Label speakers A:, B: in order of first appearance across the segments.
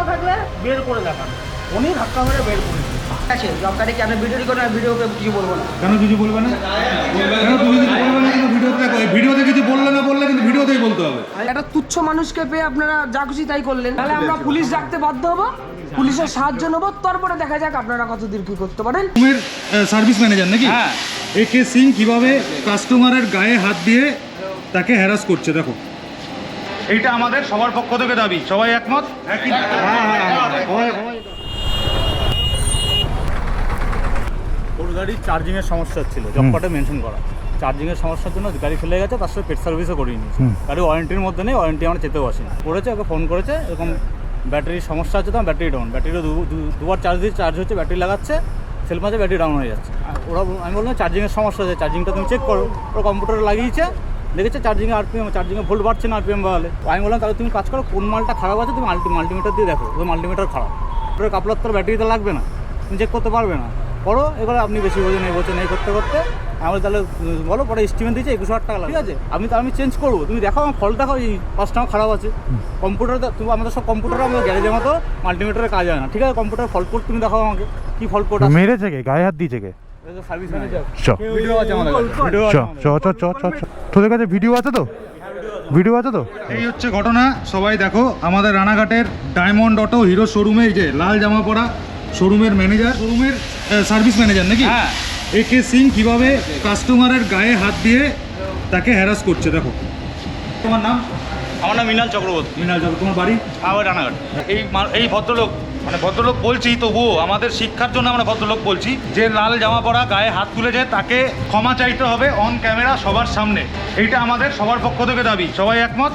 A: থাকলে বের করে দেখান, উনি ধাক্কা মেরে বের করে
B: আছে জব কার্ডে কি আপনি ভিডিও রেকর্ড না ভিডিওকে কিছু বলবো না?
C: কেন কিছু বলবে না? কেন তুমি কিছু বলবে না? কিন্তু ভিডিওতে দেখো, এই ভিডিওতে কিছু বললে না বললে কিন্তু ভিডিওতেই বলতে হবে।
B: একটা তুচ্ছ মানুষকে পেয়ে আপনারা যা খুশি তাই করলেন, তাহলে আমরা পুলিশ ডাকতে বাধ্য হবো, পুলিশের সাহায্য নেবো, তারপরে দেখা যাক আপনারা কতদূর কি করতে পারেন।
C: রুমের সার্ভিস ম্যানেজার নাকি?
A: হ্যাঁ।
C: একে সিং কিভাবে কাস্টমারের গায়ে হাত দিয়ে তাকে হ্যারাস করছে দেখো। এইটা আমাদের সবার পক্ষ থেকে দাবি, সবাই একমত?
A: ওর গাড়ির চার্জিংয়ের সমস্যা ছিল, জব কার্ডে মেনশন করা। চার্জিংয়ের সমস্যার জন্য গাড়ি ফেলে গেছে, তার সাথে পেট সার্ভিসও করিয়ে নিয়েছে। গাড়ি ওয়ারেন্টির মধ্যে নেই, ওয়ারেন্টি আমরা চেতেও আসেনি। করেছে, ওকে ফোন করেছে, এরকম ব্যাটারির সমস্যা আছে, তো ব্যাটারি ডাউন, ব্যাটারিও দুবার চার্জ হচ্ছে, ব্যাটারি লাগাচ্ছে, সেলফ মাঝে ব্যাটারি ডাউন হয়ে যাচ্ছে। ওরা আমি বললাম চার্জিংয়ের সমস্যা আছে, চার্জিংটা তুমি চেক করো। ওরা কম্পিউটারে লাগিয়েছে, দেখেছে চার্জিংয়ে RPM, চার্জিংয়ে ভোল্ট বাড়ছে না RPM বাড়ালে। আমি বললাম তাহলে তুমি কাজ করো, কোন মালটা খারাপ আছে তুমি মাল্টিমিটার দিয়ে দেখো, ওই মাল্টিমিটার খারাপ, ওটার কাপলার তোর ব্যাটারিতে লাগবে না, তুমি চেক করতে পারবে না, করো। এবারে আপনি বেশি বোঝেন, এই বলছেন এই করতে করতে আমার তাহলে বলো, পরে এস্টিমেট দিয়েছে 21,000 টাকা লাগে, ঠিক আছে? আমি চেঞ্জ করবো, তুমি দেখো আমার ফল্ট দেখো, এই পাঁচটা আমার খারাপ আছে। কম্পিউটার তুমি আমাদের সব কম্পিউটারে আমাদের গ্যারেজের মতো মাল্টিমিটারে কাজ হয় না, ঠিক আছে? কম্পিউটার ফল্ট কোড তুমি দেখো আমাকে, কি ফল্ট কোড আছে।
D: মেরেছে কে? গায়ে হাত দিয়েছে কে?
A: Service manager.
D: ভিডিও আছে আমাদের কাছে, তোদের কাছে ভিডিও আছে তো? ভিডিও আছে তো?
C: এই হচ্ছে ঘটনা, সবাই দেখো। আমাদের রানাঘাটের ডায়মন্ড অটো হিরো শোরুমে এই যে লাল জামা পরা শোরুমের ম্যানেজার, শোরুমের সার্ভিস ম্যানেজার নাকি?
A: হ্যাঁ।
C: একে সিং কিভাবে কাস্টমারের গায়ে হাত দিয়ে তাকে হ্যারাস করছে দেখো। তোমার নাম?
A: আমার নাম মৃণাল চক্রবর্তী।
C: মৃণাল চক্রবর্তী। তোমার বাড়ি?
A: আমার রানাঘাট।
C: এই ভদ্রলোক, মানে ভদ্রলোক বলছি তবুও আমাদের শিক্ষার জন্য আমরা ভদ্রলোক বলছি, যে লাল জামা পরা গায়ে হাত তুলেছে তাকে ক্ষমা চাইতে হবে অন ক্যামেরা সবার সামনে। এইটা আমাদের সবার পক্ষ থেকে দাবি, সবাই একমত?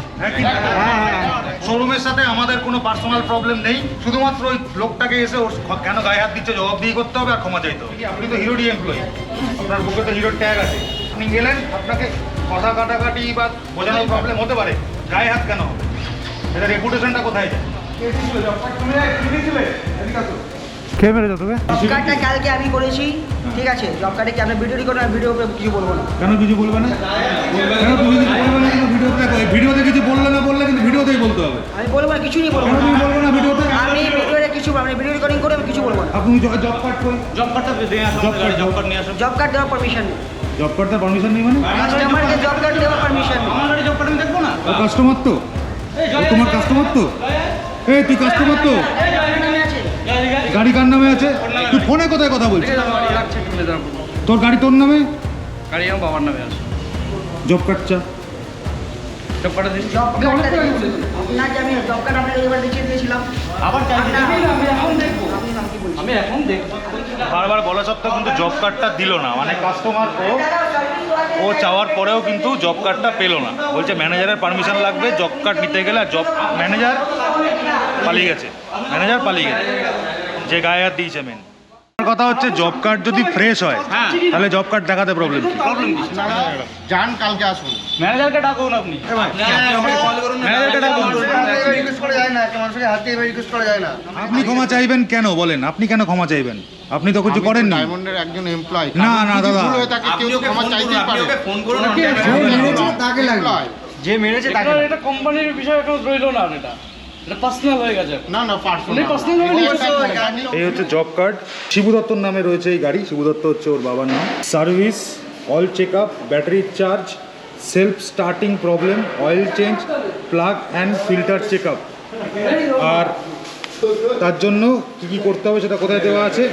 C: শোরুমের সাথে আমাদের কোনো পার্সোনাল প্রবলেম নেই, শুধুমাত্র ওই লোকটাকে এসে ওর কেন গায়ে হাত দিচ্ছে জবাবদিহি করতে হবে আর ক্ষমা চাইতে হবে। আপনি তো হিরোডি এমপ্লয়ি, আপনার বুকে তো হিরোর ট্যাগ আছে, আপনি গেলেন, আপনাকে কথা কাটাকাটি বা বোঝানোর প্রবলেম হতে পারে, গায়ে হাত কেন হবে? এটা রেপুটেশনটা কোথায় যায়?
D: কে মেরেছে তোকে?
B: জব কার্ডটা কালকে আমি করেছি, ঠিক আছে? জব কার্ডে কি আপনি ভিডিও রেকর্ড না ভিডিওকে কিছু বলবো না?
C: কেন কিছু বলবে না? কেন তুমি কিছু বলবে না? কিন্তু ভিডিওতে দেখো, এই ভিডিওতে কিছু বললে না বললে কিন্তু ভিডিওতেই বলতে হবে।
B: আমি বলবো না, কিছুই বলবো
C: কেন
B: না।
C: তুমি বলবে না ভিডিওতে?
B: আমি ভিডিওতে কিছু, আমি ভিডিও রেকর্ডিং করে আমি কিছু বলবো না।
C: আপনি জব কার্ড কই?
A: জব কার্ডটা দিয়ে আসুন, জব কার্ড নিয়ে আসুন।
B: জব কার্ড দেওয়ার পারমিশন নেই,
C: জব কার্ডের পারমিশন নেই মানে?
B: কাস্টমারকে জব কার্ড দেওয়ার পারমিশন নেই।
A: আমার গাড়ি জব কার্ড আমি দেখবো না।
C: ও কাস্টমার তো? ও তোমার কাস্টমার তো? এই তুই কাস্টমার তো?
B: নামে আছে
C: গাড়ি কার নামে আছে? তুই ফোনে কোথায় কথা বলছিস? তোর গাড়ি তোর নামে?
A: গাড়ি আমার বাবার নামে আছে।
C: জব কার্ড চা।
A: জব কার্ডটা দিন।
B: জব কার্ডটা দেখুন, আপনাকে আমি জব কার্ড আপনাকে এবার দেখিয়ে দিয়েছিলাম।
A: আবার চাইছি, আমি এখন দেখবো,
B: আপনি নাম কি বলছেন?
A: আমি এখন দেখবো।
C: বারবার বলা সত্ত্বেও কিন্তু জব কার্ডটা দিল না, মানে কাস্টমার ও চাওয়ার পরেও কিন্তু জব কার্ডটা পেলো না। বলছে ম্যানেজারের পারমিশন লাগবে জব কার্ড নিতে গেলে, আর ম্যানেজার পালিয়ে গেছে, যে গায়ে হাত দিয়েছে মেন কথা হচ্ছে। জব কার্ড যদি ফ্রেশ হয় তাহলে জব কার্ড দেখাতে প্রবলেম কি?
E: যান কালকে আসুন।
A: ম্যানেজারকে ডাকুন আপনি। ম্যানেজারকে ডাকুন।
E: রিকোয়েস্ট করা যায় না, একটা মানুষকে হাত দিয়ে রিকোয়েস্ট করা যায় না।
C: আপনি ক্ষমা চাইবেন কেন বলেন? আপনি কেন ক্ষমা চাইবেন? আপনি তো কিছু করেননি।
E: ডায়মন্ডের একজন এমপ্লয়।
C: না, না, দাদা।
E: ভুল হয়ে থাকে, কেউ ক্ষমা চাইতেই পারে।
A: ফোন করুন।
E: তাকে লাগবে।
B: যে মেরেছে তাকে
A: এটা কোম্পানির বিষয় এখন রইলো না, এটা পার্সোনাল হয়ে গেছে।
E: না না, পার্সোনাল।
C: এই হচ্ছে জব কার্ড। শিবু দত্তর নামে রয়েছে এই গাড়ি, শিবু দত্ত হচ্ছে ওর বাবার নাম। Service, oil check up, battery charge, self starting problem, oil change, plug and filter check up. আর তার জন্য কী কী করতে হবে সেটা কোথায় দেওয়া আছে?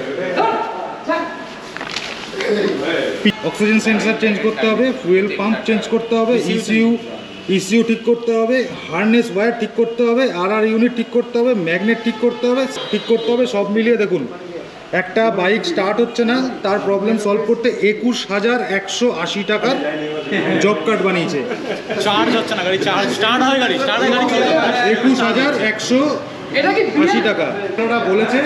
C: অক্সিজেন সেন্সার চেঞ্জ করতে হবে, ফুয়েল পাম্প চেঞ্জ করতে হবে, ইসিইউ ঠিক করতে হবে, হার্নেস ওয়্যার ঠিক করতে হবে, আর ইউনিট ঠিক করতে হবে, ম্যাগনেট ঠিক করতে হবে। সব মিলিয়ে দেখুন, একটা বাইক স্টার্ট হচ্ছে না, তার প্রবলেম সলভ করতে 21,180 টাকার জব কার্ড বানিয়েছে।
A: চার্জ হচ্ছে না, গাড়ি চার্জ স্টার্ট হয়, গাড়ি
C: 21,180 টাকা ওরা বলেছে।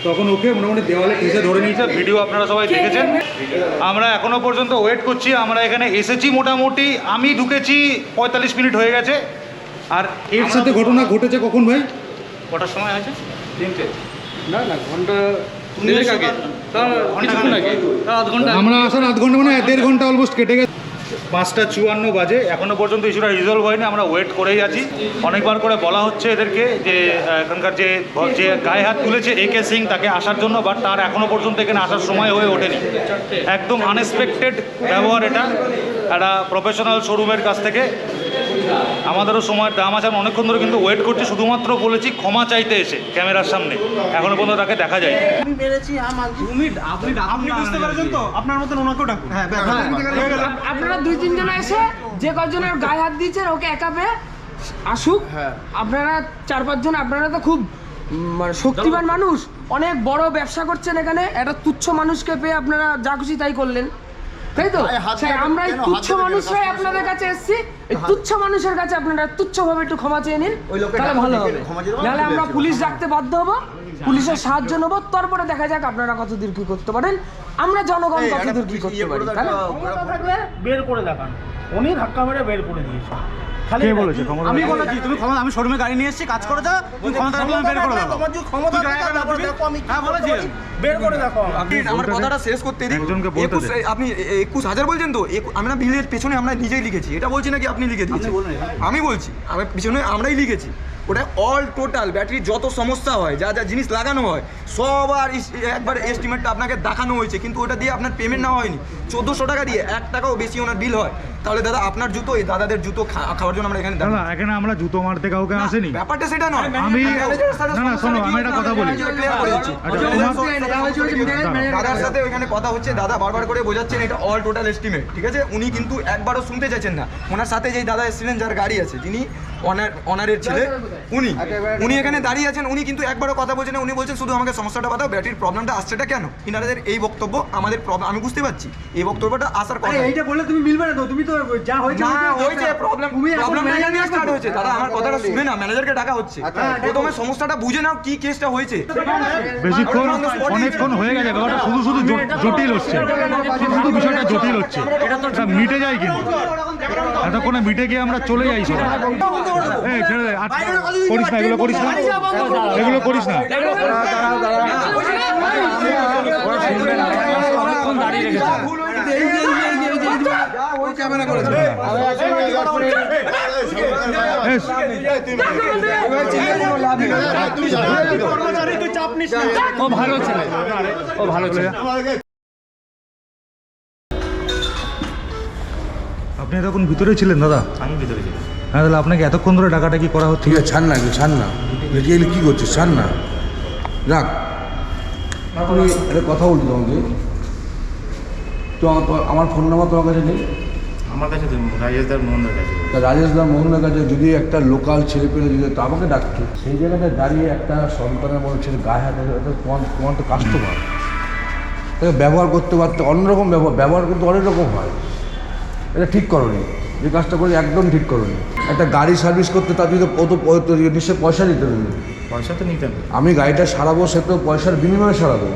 C: তখন ওকে মোটামুটি দেওয়ালে ঠেসে ধরে নিয়েছে, ভিডিও আপনারা সবাই দেখেছেন। আমরা এখনো পর্যন্ত ওয়েট করছি, আমরা এখানে এসেছি মোটামুটি, আমি ঢুকেছি 45 মিনিট হয়ে গেছে। আর এর সাথে ঘটনা ঘটেছে কখন ভাই?
A: কটার সময় আছে? 3টে।
E: না না, ঘন্টা
A: আগে, তার কিছুক্ষণ আগে, আধ ঘন্টা।
C: আমরা আসার আধ ঘন্টা মানে 1.5 ঘন্টা অলমোস্ট কেটে গেছে। 5:54 বাজে, এখনো পর্যন্ত ইস্যুটা রিজলভ হয়নি। আমরা ওয়েট করেই আছি। অনেকবার করে বলা হচ্ছে এদেরকে যে এখানকার যে গায়ে হাত তুলেছে একে সিং তাকে আসার জন্য, বাট তার এখনো পর্যন্ত এখানে আসার সময় হয়ে ওঠেনি। একদম আনএক্সপেক্টেড ব্যবহার এটা একটা প্রফেশনাল শোরুমের কাছ থেকে। আমাদেরও সময়ের দাম আছে, আমি অনেকক্ষণ ধরে কিন্তু ওয়েট করছি, শুধুমাত্র বলেছি ক্ষমা চাইতে এসে ক্যামেরার সামনে, এখনো পর্যন্ত তাকে দেখা যায়।
A: আপনি বুঝতে পেরেছেন তো? আপনার মতন ওনাকেও ডাকুন।
B: আপনারা 2-3 জন এসে যে কজনের গায়ে হাত দিয়েছেন ওকে একা পেয়ে আসুক। আপনারা 4-5 জন, আপনারা তো খুব মানে শক্তিমান মানুষ, অনেক বড় ব্যবসা করছেন এখানে। একটা তুচ্ছ মানুষকে পেয়ে আপনারা যা খুশি তাই করলেন, তাই তো? আমরা এই তুচ্ছ মানুষরাই আপনাদের কাছে এসেছি। এই তুচ্ছ মানুষের কাছে আপনারা তুচ্ছভাবে একটু ক্ষমা চেয়ে নিন, তাহলে ভালো হবে। নাহলে আমরা পুলিশ ডাকতে বাধ্য হব, পুলিশের সাহায্য নেব, তারপরে দেখা যাক আপনারা কতদূর কি করতে পারেন, আমরা জনগণ কতদূর কি করতে পারি।
A: বের করে দেখান। উনি ধাক্কা মেরে বের করে দিয়েছে।
C: কে বলেছে ক্ষমতা?
A: আমি বলেছি তুমি ক্ষমতা, আমি শোরুমে গাড়ি নিয়ে এসেছি, কাজ করে দাও, তুমি ক্ষমতা রাখলে আমি বের করে দাও।
E: তোমার যে ক্ষমতা থাকে তারপর দেখো আমি
A: হ্যাঁ বলেছি, বের করে দেখো।
F: আমার কথাটা শেষ করতে দিন।
C: একজনকে বলতে দিন।
F: আপনি 21,000 বলছেন তো? আমরা বিলের পেছনে আমরা নিজেই লিখেছি, এটা বলছি নাকি আপনি লিখে দিয়েছেন? আমি বলছি আমার পিছনে আমরাই লিখেছি। ওটা অল টোটাল ব্যাটারি যত সমস্যা হয়, যা যা জিনিস লাগানো হয় সবার একবার এস্টিমেটটা আপনাকে দেখানো হয়েছে, কিন্তু ওটা দিয়ে আপনার পেমেন্ট নেওয়া হয়নি। 1400 টাকা দিয়ে 1 টাকাও বেশি ওনার বিল হয়। তাহলে দাদা আপনার জুতো, এই দাদাদের জুতো খাওয়ার জন্য আমরা এখানে
C: দাদা এখানে আমরা জুতো মারতে কাউকে আসেনি।
F: ব্যাপারটা সেটা নয়।
C: আমি না না শোনো, আমি একটা কথা বলি।
F: দাদার সাথে ওইখানে কথা হচ্ছে, দাদা বারবার করে বোঝাচ্ছেন এটা অল টোটাল এস্টিমেট, ঠিক আছে? উনি কিন্তু একবারও শুনতে চাইছেন না। ওনার সাথে যেই দাদা এসেছিলেন, যার গাড়ি আছে, যিনি অনারের ছেলে, উনি এখানে দাঁড়িয়ে আছেন, উনি কিন্তু একবারও কথা বলছেন না। উনি বলছেন শুধু আমাকে সমস্যাটা বাতাও, ব্যাটারির প্রবলেমটা আসছেটা কেন। ইনাদের এই বক্তব্য আমাদের প্রবলেম, আমি বুঝতে পারছি এই বক্তব্যটা আসার কথা।
A: এইটা বললে তুমি মিলবে না তো, তুমি তো যা হয়েছে
F: না হয়েছে, প্রবলেমটা এখানে নিয়ে স্টার্ট হয়েছে। দাদা আমার কথাটা শুনে না, ম্যানেজারকে ডাকা হচ্ছে, প্রথমে সমস্যাটা বুঝে নাও কি কেসটা হয়েছে।
C: বেশিক্ষণ অনেকক্ষণ হয়ে গেছে, ব্যাপারটা শুধু শুধু জটিল হচ্ছে, শুধু বিষয়টা জটিল হচ্ছে। এটা মিটে যায় কিন্তু এতক্ষণে মিটে গিয়ে আমরা চলে যাই সবাই। এই ছেড়ে দে, করিস না এগুলো, করিস না এগুলো, করিস না।
A: ও ভালো ছেলে, ও ভালো ছেলে।
C: আপনি এতক্ষণ ভিতরে ছিলেন দাদা?
A: আমি ভিতরে ছিলাম।
C: হ্যাঁ, তাহলে আপনাকে এতক্ষণ ধরে ডাকাটাকি করা হচ্ছে?
G: ঠিক আছে, ছাড় না, ছাড় না, রেডিয়ালি কী করছিস, ছাড় না, রাখ। তুমি একটা কথা বলছি তোমাকে, তো আমার ফোন নাম্বার তোমার কাছে নেই?
A: আমার কাছে রাজেশদার মোহনের কাছে।
G: তা রাজেশ দা মোহনের কাছে যদি একটা লোকাল ছেলে পেলে যদি তো আমাকে ডাকতো, সেই জায়গাটায় দাঁড়িয়ে একটা সন্তানের মনে ছেলে গায়ে হাতে, তোমার তো কাস্টমার, তাকে ব্যবহার করতে পারতে, অন্যরকম ব্যবহার কিন্তু অনেক রকম হয়। এটা ঠিক করোনি, যে কাজটা করি একদম ঠিক করোনি। একটা গাড়ি সার্ভিস করতে তার যদি ও তো নিশ্চয়ই পয়সা নিতে হবে।
A: পয়সা তো নিতেন।
G: আমি গাড়িটা সারাবো, সে তো পয়সার বিনিময়ে সারাবো।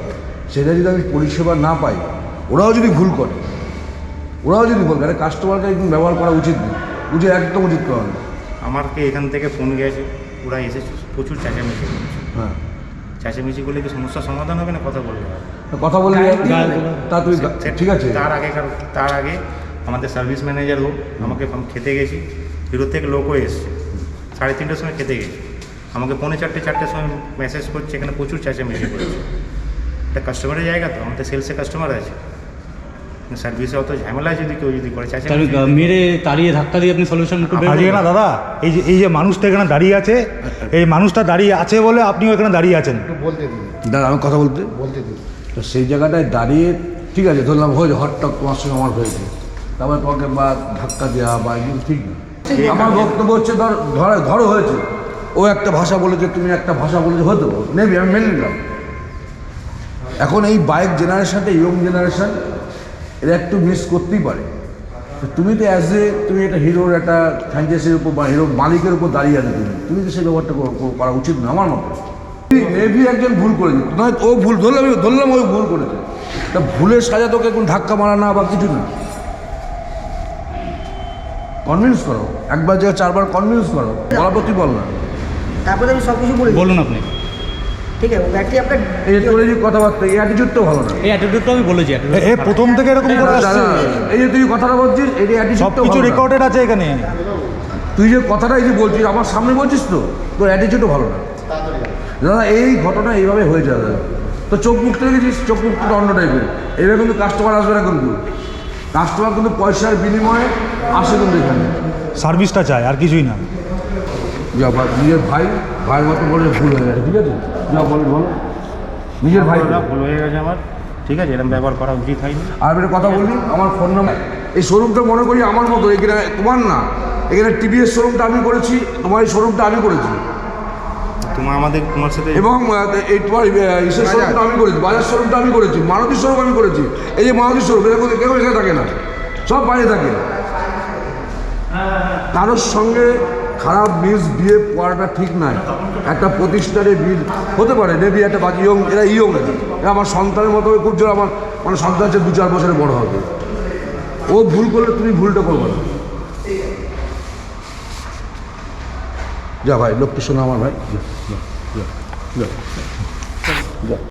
G: সেটা যদি আমি পরিষেবা না পাই, ওরাও যদি ভুল করে, ওরাও যদি ভুল করে, কাস্টমারকে একদম ব্যবহার করা উচিত নেই, একদম উচিত করা না।
H: আমাকে এখান থেকে ফোন গেছে, ওরা এসেছে, প্রচুর চেঁচামেচি করছে।
G: হ্যাঁ,
H: চেঁচামেচি করলে কি সমস্যার সমাধান হবে না? কথা বলবে।
G: কথা বলে তা তুই ঠিক আছে।
H: তার আগে আমাদের সার্ভিস ম্যানেজার হোক, আমাকে খেতে গেছি, ফেরত থেকে লোকও এসছে, 3:30টার সময় খেতে গেছি, আমাকে 4:45-4টার সময় মেসেজ করছে, এখানে প্রচুর চেঁচামেচি করছে। এটা কাস্টমারের জায়গা তো, আমাদের সেলসে কাস্টমার আছে, সার্ভিসে অত ঝামেলা যদি কেউ যদি করে চেঁচামেচি
A: মেরে তাড়িয়ে ধাক্কা দিয়ে আপনি সলিউশন
C: আজকে না দাদা, এই যে মানুষটা এখানে দাঁড়িয়ে আছে, এই মানুষটা দাঁড়িয়ে আছে বলে আপনিও এখানে দাঁড়িয়ে আছেন।
G: দাদা আমি কথা বলতে তো সেই জায়গাটায় দাঁড়িয়ে, ঠিক আছে ধরলাম হয়েছে, হটটক তোমার সঙ্গে আমার হয়েছে, তারপর তোমাকে বা ধাক্কা দেওয়া বা এগুলো ঠিক না। আমার বক্তব্য হচ্ছে ধরো হয়েছে, ও একটা ভাষা বলেছে, তুমি একটা ভাষা বলেছে, হতে নেবি, আমি মেনে নিলাম। এখন এই বাইক জেনারেশনটা, ইয়ং জেনারেশন, এরা একটু মিস করতেই পারে। তুমি তো তুমি একটা হিরোর একটা ফ্র্যাঞ্চাইজির উপর বা হিরোর মালিকের উপর দাঁড়িয়ে আছে, তুমি তো সেই ব্যাপারটা করা উচিত না আমার মতে। মেবি একজন ভুল করেছে, নয় ও ভুল, ধরলাম ওই ভুল করেছে, তা ভুলের সাজা তোকে কোন ধাক্কা মারা না বা কিছু না। কনভিন্স করো, একবার জায়গায় 4বার কনভিন্স করো, বলার প্রতি বল না।
E: তারপরে আমি সব কিছু বলি।
A: বলুন আপনি।
E: ঠিক আছে ব্যাটারি আপনার
G: এই যে তোর এই যে কথাবার্তা এই অ্যাটিটিউডটা ভালো না।
A: এই অ্যাটিটিউডটা আমি বলেছি
C: এ প্রথম থেকে এরকম করে আসছে,
G: এই যে তুই কথাটা বলছিস এই
C: সব
G: অ্যাটিটিউডটা
C: কিছু রেকর্ডেড আছে এখানে।
G: তুই যে কথাটা এই যে বলছিস আমার সামনে বলছিস তো তোর অ্যাটিটিউডও ভালো না দাদা। এই ঘটনা এইভাবে হয়ে যায় দাদা। তো চোখ মুখতে দেখেছিস, চোখ মুখটা অন্য টাইপের। এইভাবে কিন্তু কাস্টমার আসবে না, কিন্তু কাস্টমার কিন্তু পয়সার বিনিময়ে আসে কিন্তু এখানে।
C: সার্ভিসটা চাই আর কিছুই না।
G: যা নিজের ভাইয়ের মতো বলে ভুল হয়ে গেছে, ঠিক আছে? যা বলো নিজের ভাই
H: ভুল হয়ে গেছে আমার, ঠিক আছে, এরকম ব্যবহার করা উচিত হয়নি।
G: আর একটা কথা বললি, আমার ফোন নাম্বার, এই শোরুমটা মনে করি আমার মতো, এখানে তোমার না, এখানে টিভিএস শোরুমটা আমি করেছি, তোমার এই শোরুমটা আমি করেছি,
H: তোমার সাথে
G: এবং এই তোমার ইসের শোরুমটা আমি করেছি, বাজার শোরুমটা আমি করেছি, মারুতি শোরুম আমি করেছি। এই যে মারুতি শোরুম এটা কেউ এখানে থাকে না, সব বাইরে থাকে। কারোর সঙ্গে খারাপ মিসবিহেভ করাটা ঠিক নয়। একটা প্রতিষ্ঠানে হতে পারে মেবি একটা বাকি এরা এরা আমার সন্তানের মতো খুব জোর, আমার মানে সন্তান হচ্ছে 2-4 বছরে বড় হবে। ও ভুল করলে তুমি ভুলটা করবে না। যা ভাই, লোকটি শোনো আমার ভাই, যা